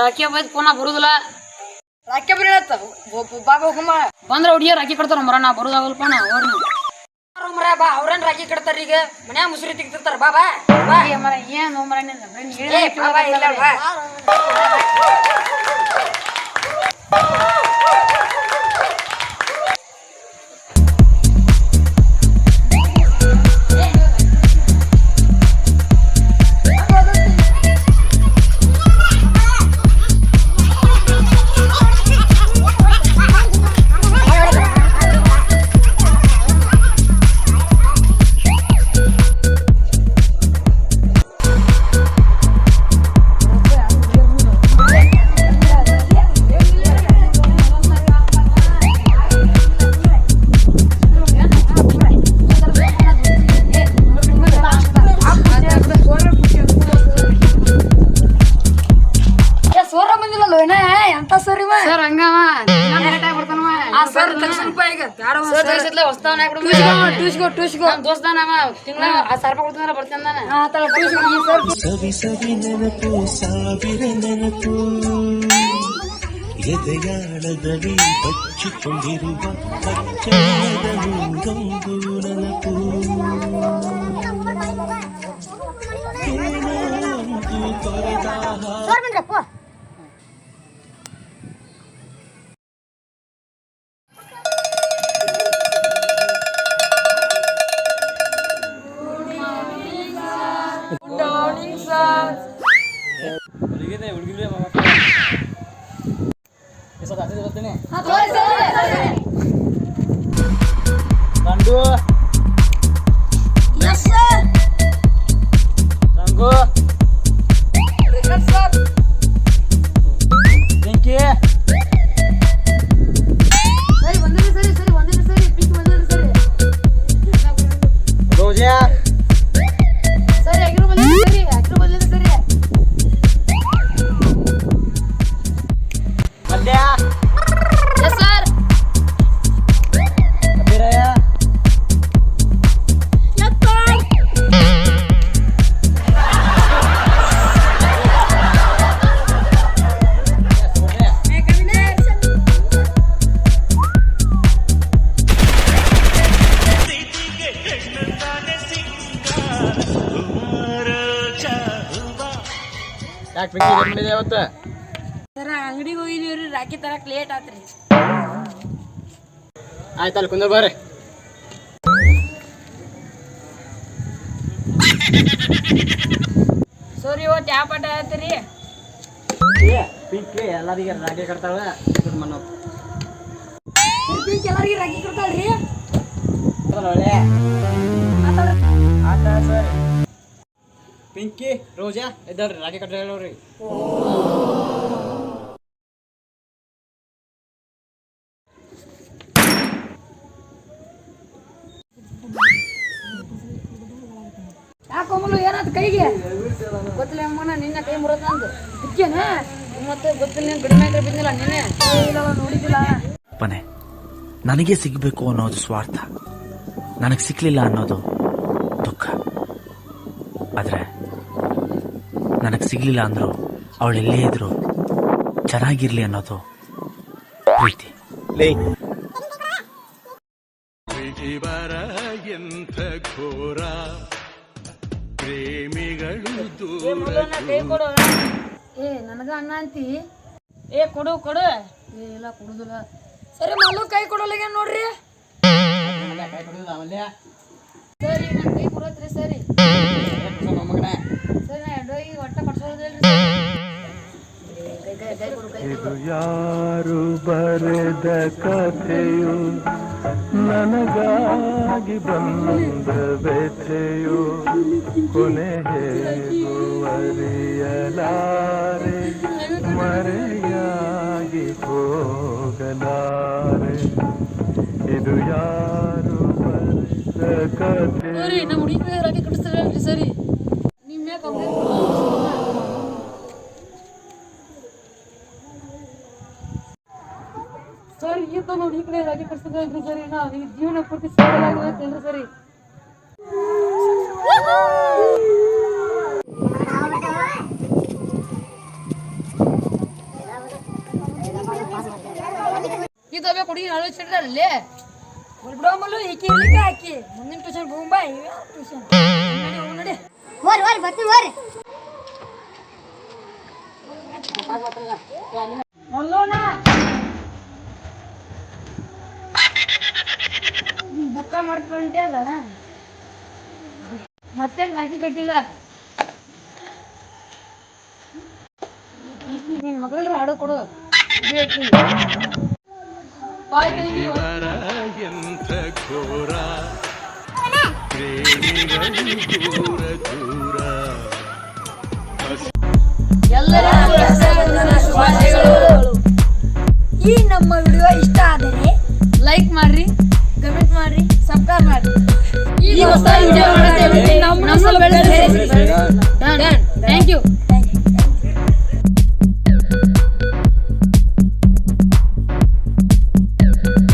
ರಾಖಿ ಬೈದ್ ಪುನಃ ಬರುದಿಲ್ಲ. ರಾಖಿ ಬರೀ ಬಾಬಾ ಹೋಗಮ್ಮ ಬಂದ್ರ ಹುಡುಗಿಯರ್ ರಾಖಿ ಕಟ್ತಾರ ಮರ ನಾ ಬರುದಾಗಲ್ಪ ನಾ ಅವ್ರನ್ನ ಮರ ಬಾ ಅವ್ರೇನ್ ರಾಖಿ ಕಟ್ತಾರ ಈಗ ಮನ್ಯಾಗ ಮುಸುರಿ ತೆಗ್ತಿರ್ತಾರ ಬಾ ಬಾ ಬಾ ಮರ ಏನ್ ಮರ ಇಲ್ಲ ಬಾ ಸವಿ ಸವಿ ನೆನಪು ಸಾವಿರ ನೆನಪು ಎದೆಯಾಳದಲ್ಲಿ ಬಚ್ಚಿಕೊಂಡಿರುವ ಪಚ್ಚದ ಗಂಗು ನೆನಪು ಏನೋ ಒಂದು ತೊರೆದಾಹ ಅಂಗಡಿಗೆ ಹೋಗಿದೀವ್ರಿ ರಾಖಿ ತರಕ್ ಲೇಟ್ ಆತ್ರಿ ಆಯ್ತಲ್ಲ ಕುಂದ್ರ ಬರ್ರಿ ಸೋರಿ ಇವತ್ತು ಯಾವ ಪಾಠ ಆಯ್ತ್ರಿ ಪಿಂಕ್ ಎಲ್ಲರಿಗೆ ರಾಖಿ ಕಟ್ತಾಳ ಮಣ್ಣು ಪಿಂಕ್ ಎಲ್ಲರಿಗೆ ರಾಖಿ ಕಟ್ತಾಳ್ರಿ ಒಳ್ಳೆ ಆಟ ಸರ್ ಪಿಂಕಿ ರೋಜಾ ಇದ್ದಾಳ್ರಿ ರಾಖಿ ಕಟ್ಟ ಹೇಳೋರಿ ಯಾಕೊಮ್ಮಲು ಏನಾಯ್ತು ಕೈಗೆ ಗೊತ್ತಿಲ್ಲ ಅಮ್ಮನ ನಿನ್ನ ಕೈ ಮುರದ ಅಂದು ಬಿಕ್ಕೇನ ಮತ್ತೆ ಗೊತ್ತಿಲ್ಲ ನೀನು ಬಿಡಮೇಲೆ ಬಿದ್ದಿಲ್ಲ ನಿನ್ನೆ ನೋಡಿದ್ದಿಲ್ಲ ಅಪ್ಪನೇ ನನಗೆ ಸಿಗಬೇಕು ಅನ್ನೋದು ಸ್ವಾರ್ಥ ನನಗೆ ಸಿಕ್ಕಲಿಲ್ಲ ಅನ್ನೋದು ದುಃಖ ಆದರೆ ನನಗೆ ಸಿಗಲಿಲ್ಲ ಅಂದರೂ ಅವಳೆಲ್ಲೇ ಇದ್ರು ಚೆನ್ನಾಗಿರ್ಲಿ ಅನ್ನೋದು ಪ್ರೀತಿ ಎಂಥ ಘೋರ ಪ್ರೇಮಿಗಳು ಕೈ ಕೊಡು ಏ ನನಗ ಅಣ್ಣ ಅಂತಿ ಏ ಕೊಡು ಕೊಡು ಏ ಇಲ್ಲ ಕೊಡುದಿಲ್ಲ ಸರಿ ಮಲ್ಲು ಕೈ ಕೊಡೋಲ್ಲ ನೋಡ್ರಿ ಸರಿ ನನ್ನ ಕೈ ಕೊಡತ್ರಿ ಸರಿ ಸರಿ ನಾ ಈಗ ಹೊಟ್ಟೆ ಕಟ್ಸೋದಿಲ್ರಿ ಇದು ಯಾರು ಬರೆದ ಕಥೆಯು ನನಗಾಗಿ ಬಂದ ವ್ಯಥೆಯು ಕೊನೆ ಹೇಗುವರಿಯಲಾರೆ ಮರೆಯಾಗಿ ಹೋಗಲಾರೆ ಇದು ಯಾರು ಬರೆದ ಕಥೆ ನಮ್ಮ ಹುಡುಗಿ ರಾಗಿ ಕಟ್ಟಿಸ್ತಾರಲ್ರಿ ಸರಿ ನಿಮ್ಮ ಯಾಕೆ ಸರಿ ಈತ ನೋಡಿ ಈ ಕಡೆ ರಾಗಿ ಕಟ್ಟಿಸ್ತಾರಲ್ರಿ ಸರಿ ನಾ ಈ ಜೀವನ ಪೂರ್ತಿ ಸೇರಲಾಗಲ್ರಿ ಸರಿ ತಗೋಬೇಕು ಹುಡುಗಿ ಅಳವಡಿಸಿಡ್ರಲ್ಲಿ ಬಿಡೋಮಲ್ಲು ಈಕಿ ಇರ್ಲಿಕ್ಕೆ ಹಾಕಿ ಮುಂದಿನ ಟ್ಯೂಷನ್ ಹೋಗ್ಬಾ ಟ್ಯೂಷನ್ ನೋಡಿ ಓರಿ ಬರ್ತೀನಿ ಓರಿ ಮಲ್ಲೋಣ ಬುಕ್ಕ ಮಾಡ್ಕೊಂಡೆ ಅಲ್ಲ ಮತ್ತೆ ರಾಖಿ ಕಟ್ಟಿಲ್ಲ ನಿನ್ ಮಗಳ ಹಾಡು ಕೊಡು ಎಂಥ ಘೋರ ಪ್ರೇಮಿಗಳು ದೂರ ದೂರ ಎಲ್ಲರಿಗೂ ಶುಭಾಶಯಗಳು. ಈ ನಮ್ಮ ವಿಡಿಯೋ ಇಷ್ಟ ಆದರೆ ಲೈಕ್ ಮಾಡ್ರಿ ಕಮೆಂಟ್ ಮಾಡ್ರಿ ಸಬ್ಸ್ಕ್ರೈಬ್ ಮಾಡ್ರಿ ಈ ಹೊಸ ವಿಡಿಯೋ